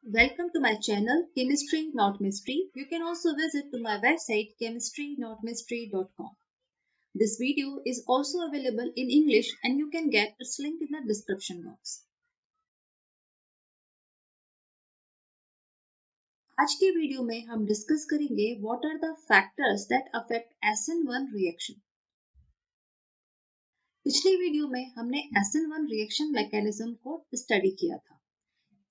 Welcome to my channel Chemistry Not Mystery. You can also visit to my website chemistrynotmystery.com. This video is also available in English and you can get its link in the description box. आज की video में हम discuss करेंगे what are the factors that affect SN1 reaction. पिछली video में हमने SN1 reaction mechanism को study किया था.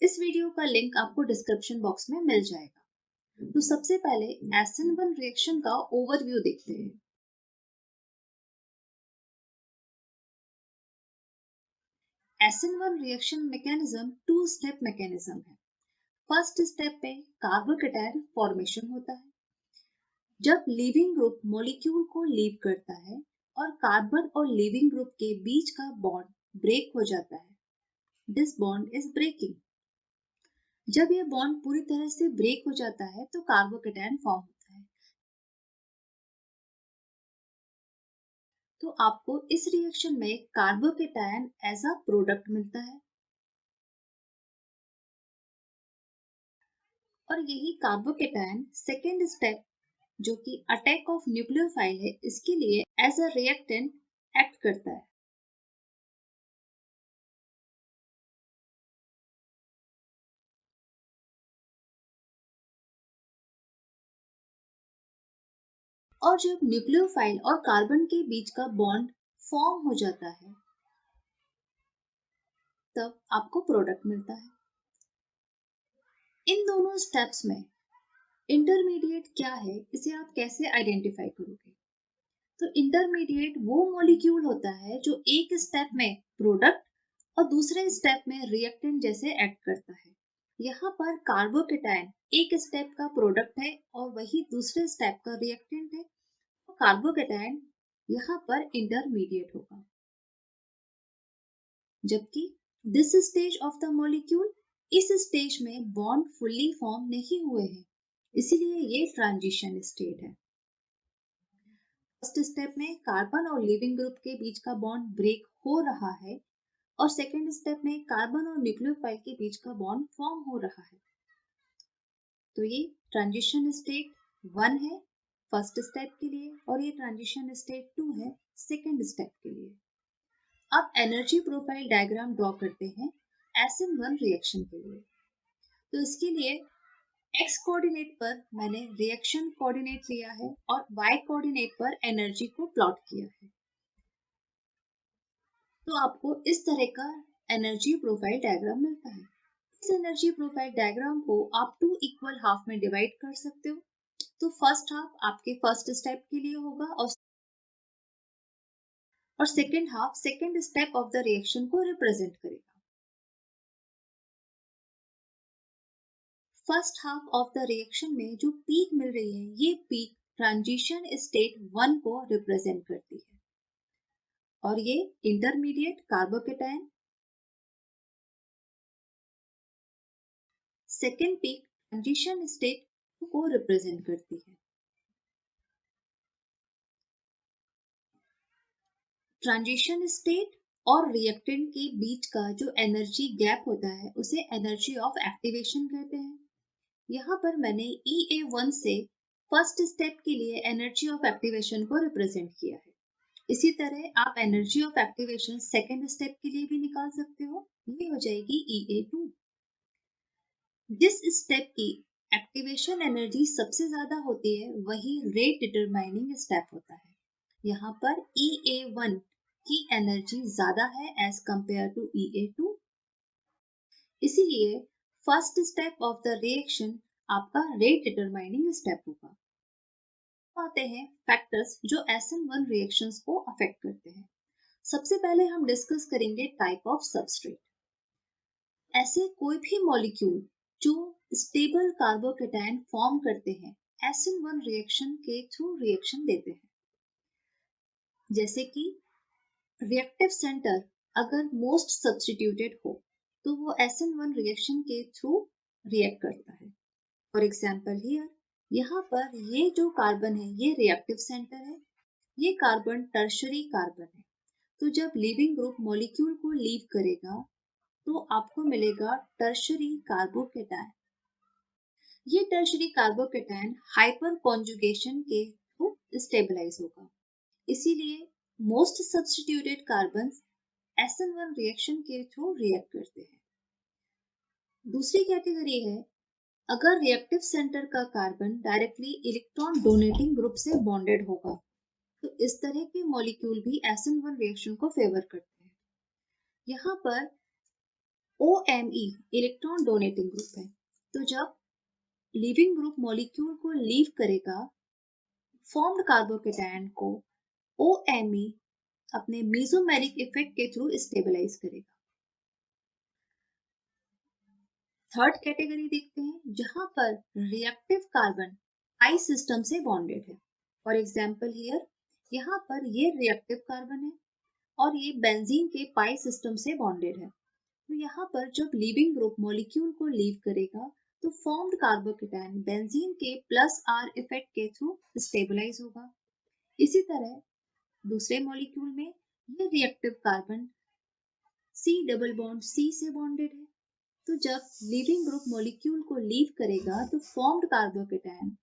इस वीडियो का लिंक आपको डिस्क्रिप्शन बॉक्स में मिल जाएगा. तो सबसे पहले SN1 रिएक्शन का ओवरव्यू देखते हैं. SN1 reaction mechanism two step mechanism है. फर्स्ट स्टेप पे कार्बोकेटायन फॉर्मेशन होता है. जब लीविंग ग्रुप मॉलिक्यूल को लीव करता है और कार्बन और लीविंग ग्रुप के बीच का बॉन्ड ब्रेक हो जाता है, दिस बॉन्ड इज ब्रेकिंग. जब यह बॉन्ड पूरी तरह से ब्रेक हो जाता है तो कार्बोकेटायन फॉर्म होता है. तो आपको इस रिएक्शन में कार्बोकेटायन एज अ प्रोडक्ट मिलता है और यही कार्बोकेटायन सेकेंड स्टेप जो कि अटैक ऑफ न्यूक्लियोफाइल है, इसके लिए एज अ रिएक्टेंट एक्ट करता है. और जब न्यूक्लियोफाइल और कार्बन के बीच का बॉन्ड फॉर्म हो जाता है तब आपको प्रोडक्ट मिलता है. इन दोनों स्टेप्स में इंटरमीडिएट क्या है, इसे आप कैसे आइडेंटिफाई करोगे? तो इंटरमीडिएट वो मॉलिक्यूल होता है जो एक स्टेप में प्रोडक्ट और दूसरे स्टेप में रिएक्टेंट जैसे एक्ट करता है. यहाँ पर कार्बोकेटायन एक स्टेप का प्रोडक्ट है और वही दूसरे स्टेप का रिएक्टेंट है. तो कार्बोकेटायन यहाँ पर इंटरमीडिएट होगा. जबकि this stage of the molecule, इस स्टेज में बॉन्ड फुल्ली फॉर्म नहीं हुए हैं, इसीलिए ये ट्रांजिशन स्टेट है. फर्स्ट स्टेप में कार्बन और लीविंग ग्रुप के बीच का बॉन्ड ब्रेक हो रहा है और सेकेंड स्टेप में कार्बन और न्यूक्लियोफाइल के बीच का बॉन्ड फॉर्म हो रहा है. तो ये ट्रांजिशन स्टेट 1 है फर्स्ट स्टेप के लिए और ये ट्रांजिशन स्टेट 2 है सेकेंड स्टेप के लिए. अब एनर्जी प्रोफाइल डायग्राम ड्रॉ करते हैं SN1 रिएक्शन के लिए. तो इसके लिए x कोऑर्डिनेट पर मैंने रिएक्शन कोऑर्डिनेट लिया है और y कोऑर्डिनेट पर एनर्जी को प्लॉट किया है. तो आपको इस तरह का एनर्जी प्रोफाइल डायग्राम मिलता है. इस एनर्जी प्रोफाइल डायग्राम को आप 2 इक्वल हाफ में डिवाइड कर सकते हो. तो फर्स्ट हाफ आपके फर्स्ट स्टेप के लिए होगा और second half second step of the reaction को रिप्रेजेंट करेगा. First half of the reaction में जो पीक मिल रही है, ये पीक ट्रांजिशन स्टेट 1 को रिप्रेजेंट करती है और ये intermediate carbocation. Second peak transition state 2 को रिप्रेजेंट करती है. ट्रांजिशन स्टेट और रिएक्टेंट के बीच का जो एनर्जी गैप होता है उसे एनर्जी ऑफ एक्टिवेशन कहते हैं. यहाँ पर मैंने EA1 से फर्स्ट स्टेप के लिए एनर्जी ऑफ एक्टिवेशन को रिप्रेजेंट किया है. इसी तरह आप energy of activation second step के लिए भी निकाल सकते हो. ये हो जाएगी EA2. जिस स्टेप की एक्टिवेशन एनर्जी सबसे ज्यादा होती है वही रेट डिटरमाइनिंग स्टेप होता है. यहाँ पर EA1 की एनर्जी ज्यादा है एज कंपेयर टू EA2. इसीलिए first step of the reaction आपका रेट डिटरमाइनिंग स्टेप होगा. आते हैं फैक्टर्स जो SN1 रिएक्शंस को अफेक्ट करते हैं. सबसे पहले हम डिस्कस करेंगे टाइप ऑफ सबस्ट्रेट. ऐसे कोई भी मॉलिक्यूल जो स्टेबल कार्बोकेटायन फॉर्म करते हैं SN1 रिएक्शन के थ्रू रिएक्शन देते हैं. जैसे कि रिएक्टिव सेंटर अगर मोस्ट सब्स्टिट्यूटेड हो तो वो SN1 रिएक्शन के थ्रू रिएक्ट करता है. फॉर एग्जाम्पल हियर, यहाँ पर ये जो कार्बन है ये रिएक्टिव सेंटर है, ये कार्बन टर्शरी कार्बन है. तो जब लीविंग ग्रुप मॉलिक्यूल को लीव करेगा तो आपको मिलेगा टर्शरी कार्बोकेटायन. ये टर्शरी कार्बोकेटायन हाइपर कॉन्जुगेशन के थ्रू स्टेबलाइज होगा। इसीलिए most substituted carbon SN1 reaction के थ्रू रिएक्ट करते हैं। दूसरी कैटेगरी है अगर रिएक्टिव सेंटर का carbon directly electron donating group से बॉन्डेड होगा, तो इस तरह के मॉलिक्यूल भी SN1 रिएक्शन को फेवर करते हैं। यहाँ पर OMe इलेक्ट्रॉन डोनेटिंग ग्रुप है, तो जब लीविंग ग्रुप मॉलिक्यूल को लीव करेगा, फॉर्म्ड कार्बोकेटायन को OMe अपने मेसोमेरिक इफेक्ट के थ्रू स्टेबलाइज करेगा। थर्ड कैटेगरी देखते हैं जहां पर रिएक्टिव कार्बन पाई सिस्टम से बॉन्डेड है। फॉर एग्जांपल हियर यहाँ पर ये रिएक्टिव कार्बन है और ये बेंजीन के पाई सिस्टम से बॉन्डेड है। तो यहाँ पर जब लीविंग ग्रुप मॉलिक्यूल को लीव करेगा तो फॉर्म्ड कार्बोकेटायन बेंजीन के +R इफेक्ट के थ्रू स्टेबलाइज होगा। इसी तरह दूसरे मॉलिक्यूल में ये reactive carbon C double bond C से बॉन्डेड है, तो जब लीविंग ग्रुप मॉलिक्यूल को लीव करेगा तो फॉर्म्ड कार्बोकेटायन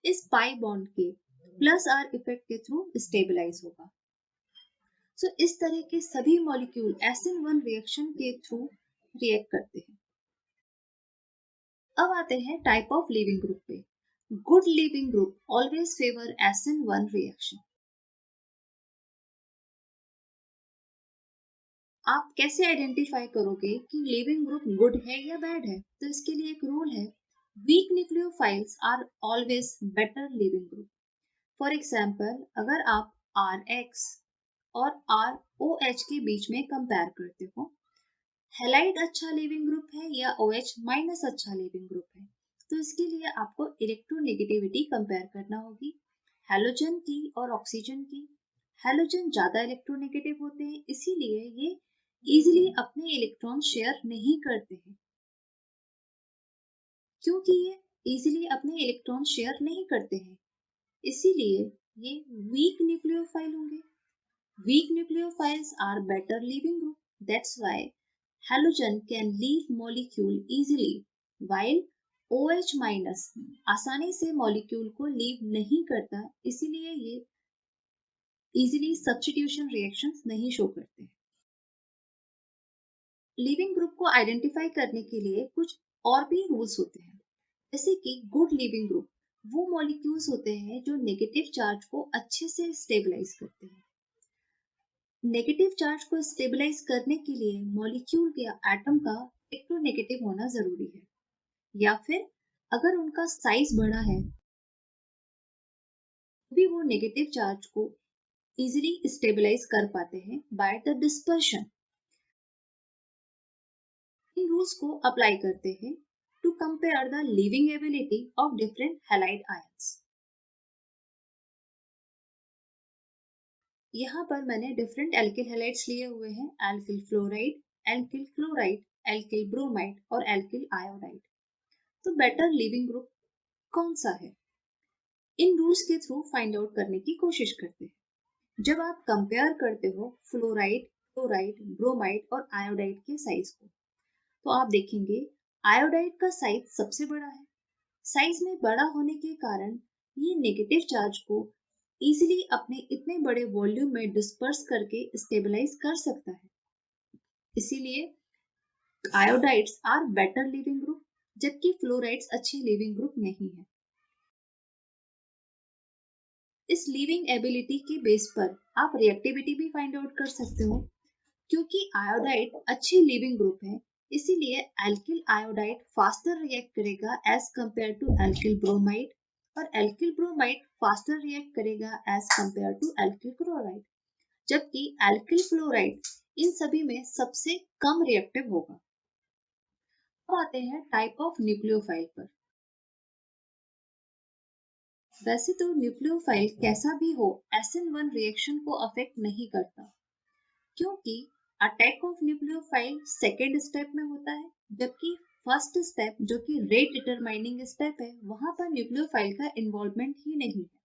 इस पाई बॉन्ड के +R इफेक्ट के थ्रू स्टेबलाइज होगा। सो इस तरह के सभी मॉलिक्यूल SN1 रिएक्शन के थ्रू रिएक्ट करते हैं। अब आते हैं टाइप ऑफ लीविंग ग्रुप पे। Good leaving group always favour SN1 reaction. आप कैसे आइडेंटिफाई करोगे कि लीविंग ग्रुप गुड है या बैड है? तो इसके लिए एक रूल है, weak nucleophiles are always better leaving group. For example अगर आप Rx और ROH के बीच में कंपेयर करते हो, हैलाइड अच्छा लीविंग ग्रुप है या OH माइनस अच्छा लीविंग ग्रुप है, तो इसके लिए आपको इलेक्ट्रोनेगेटिविटी कंपेयर करना होगी हैलोजन की और ऑक्सीजन की। हैलोजन ज्यादा इलेक्ट्रोनेगेटिव होते हैं, इसीलिए ये इजीली अपने इलेक्ट्रॉन शेयर नहीं करते हैं। क्योंकि ये इजीली अपने इलेक्ट्रॉन शेयर नहीं करते हैं, इसीलिए ये वीक न्यूक्लियोफाइल होंगे। Weak nucleophiles are better leaving group, that's why halogen can leave molecule easily while OH minus आसानी से मॉलिक्यूल को लीव नहीं करता, इसीलिए ये इजीली सब्स्टिट्यूशन रिएक्शंस नहीं शो करते। लीविंग ग्रुप को आइडेंटिफाई करने के लिए कुछ और भी रूल्स होते हैं, जैसे कि गुड लीविंग ग्रुप वो मॉलिक्यूल्स होते हैं जो नेगेटिव चार्ज को अच्छे से स्टेबलाइज करते हैं। नेगेटिव चार्ज को स्टेबलाइज करने के लिए मॉलिक्यूल के एटम का इलेक्ट्रोनेगेटिव होना जरूरी है, या फिर अगर उनका साइज बड़ा है भी वो नेगेटिव चार्ज को इजीली स्टेबलाइज कर पाते हैं बाय द डिस्पर्शन। इन रूल्स को अप्लाई करते हैं to compare the leaving ability of different halide ions. यहाँ पर मैंने डिफरेंट एल्किल हैलाइड्स लिए हुए हैं, alkyl fluoride, alkyl chloride, alkyl bromide और एल्किल आयोडाइड। तो बेटर लीविंग ग्रुप कौन सा है, इन रूल्स के थ्रू फाइंड आउट करने की कोशिश करते हैं। जब आप कंपेयर करते हो फ्लोराइड, क्लोराइड, ब्रोमाइड और आयोडाइड के साइज को, तो आप देखेंगे आयोडाइड का साइज सबसे बड़ा है। साइज में बड़ा होने के कारण ये नेगेटिव चार्ज को इजीली अपने इतने बड़े वॉल्यूम में डिस्पर्स करके स्टेबलाइज कर सकता है, इसीलिए iodides are better leaving group, जबकि फ्लोराइड्स अच्छी लीविंग ग्रुप नहीं है। इस लीविंग एबिलिटी के बेस पर आप रिएक्टिविटी भी फाइंड आउट कर सकते हो। क्योंकि आयोडाइड अच्छी लीविंग ग्रुप है, इसीलिए एल्किल आयोडाइड फास्टर रिएक्ट करेगा as compare to alkyl bromide, और एल्किल ब्रोमाइड फास्टर रिएक्ट करेगा as compare to alkyl chloride, जबकि एल्किल फ्लोराइड इन सभी में सबसे कम रिएक्टिव होगा। अब आते हैं टाइप ऑफ न्यूक्लियोफाइल पर। वैसे तो न्यूक्लियोफाइल कैसा भी हो SN1 रिएक्शन को अफेक्ट नहीं करता, क्योंकि attack of nucleophile second step में होता है, जबकि फर्स्ट स्टेप जो कि रेट डिटरमाइनिंग स्टेप है, वहां पर न्यूक्लियोफाइल का इन्वॉल्वमेंट ही नहीं है।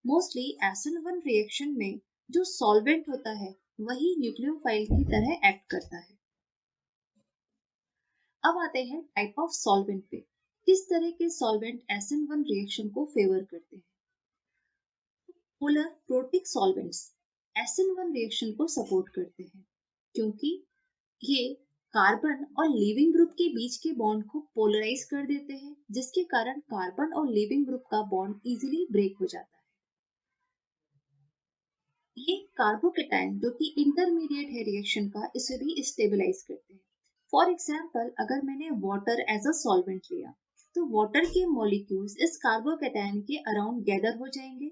मोस्टली SN1 रिएक्शन में जो सॉल्वेंट होता है वही न्यूक्लियोफाइल की तरह एक्ट करता है। अब आते हैं टाइप ऑफ सॉल्वेंट पे। किस तरह के सॉल्वेंट SN1 रिएक्शन को फेवर करते हैं? Polar protic solvents SN1 reaction को सपोर्ट करते हैं क्योंकि ये कार्बन और लीविंग ग्रुप के बीच के बॉन्ड को पोलराइज कर देते हैं, जिसके कारण कार्बन और लीविंग ग्रुप का बॉन्ड इजीली ब्रेक हो जाता है। ये कार्बोकेटाइन जो कि इंटरमीडिएट है रिएक्शन का, इसे भी स्टेबलाइज करते हैं। फॉर एग्जाम्पल, अगर मैंने वाटर एज अ सॉल्वेंट लिया तो वाटर के मॉलिक्यूल्स इस कार्बोकेटाइन के अराउंड गैदर हो जाएंगे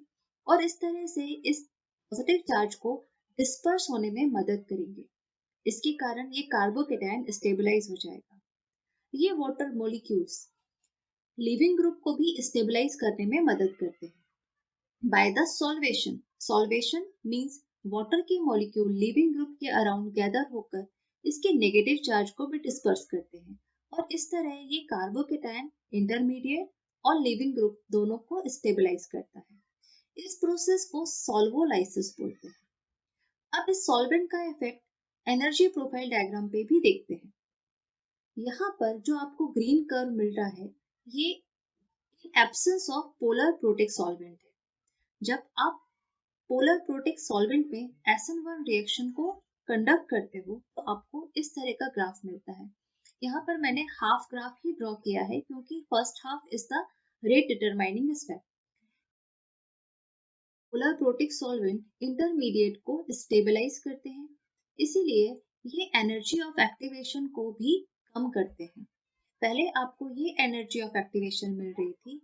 और इस तरह से इस पॉजिटिव चार्ज को डिस्पर्स होने में मदद करेंगे। इसके कारण ये कार्बोकेटाइन स्टेबलाइज हो जाएगा। ये वाटर मॉलिक्यूल्स लिविंग ग्रुप को भी स्टेबलाइज करने में मदद करते हैं by the solvation. Solvation means water के मॉलिक्यूल लिविंग ग्रुप के अराउंड गैदर होकर इसके नेगेटिव चार्ज को भी डिस्पर्स करते हैं और इस तरह ये कार्बोकेटाइन इंटरमीडिएट और लिविंग ग्रुप दोनों को स्टेबलाइज करता है। इस प्रोसेस को सॉल्वोलाइसिस बोलते हैं। अब इस सॉल्वेंट का इफेक्ट एनर्जी प्रोफाइल डायग्राम पे भी देखते हैं। यहाँ पर जो आपको ग्रीन कर्व मिल रहा है, ये absence of polar protic solvent है। जब आप पोलर प्रोटिक सॉल्वेंट में SN1 रिएक्शन को कंडक्ट करते हो तो आपको इस तरह का ग्राफ मिलता है। यहाँ पर मैंने हाफ ग्राफ ही ड्रॉ किया है क्योंकि first half is the rate determining step. Polar protic solvent intermediate को स्टेबलाइज करते हैं, इसीलिए ये एनर्जी ऑफ एक्टिवेशन को भी कम करते हैं। पहले आपको ये एनर्जी ऑफ एक्टिवेशन मिल रही थी,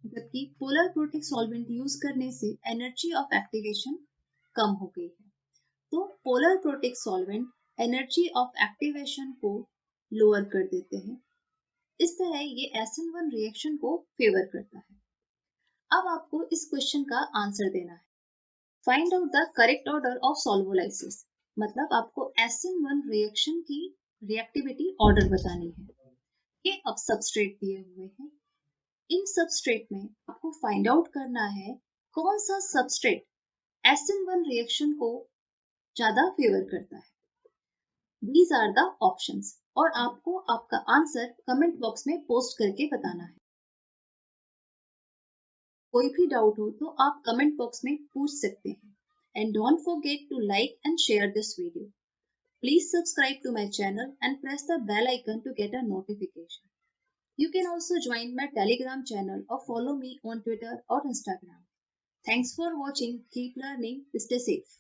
जबकि पोलर प्रोटिक सॉल्वेंट यूज करने से एनर्जी ऑफ एक्टिवेशन कम हो गई है। तो polar protic solvent energy of activation को लोअर कर देते हैं। इस तरह ये SN1 रिएक्शन को फेवर करता है। अब आपको इस क्वेश्चन का आंसर देना है। Find out the correct order of solvolysis, मतलब आपको SN1 रिएक्शन की रिएक्टिविटी ऑर्डर बतानी है। ये अब सबस्ट्रेट दिए हुए हैं। इन सबस्ट्रेट में आपको फाइंड आउट करना है कौन सा सबस्ट्रेट SN1 रिएक्शन को ज्यादा फेवर करता है। These are the options और आपको आपका आंसर कमेंट बॉक्स में पोस्ट करके बताना है। कोई भी डाउट हो तो आप कमेंट बॉक्स में पूछ सकते हैं। And don't forget to like and share this video. Please subscribe to my channel and press the bell icon to get a notification. You can also join my Telegram channel or follow me on Twitter or Instagram. Thanks for watching. Keep learning. Stay safe.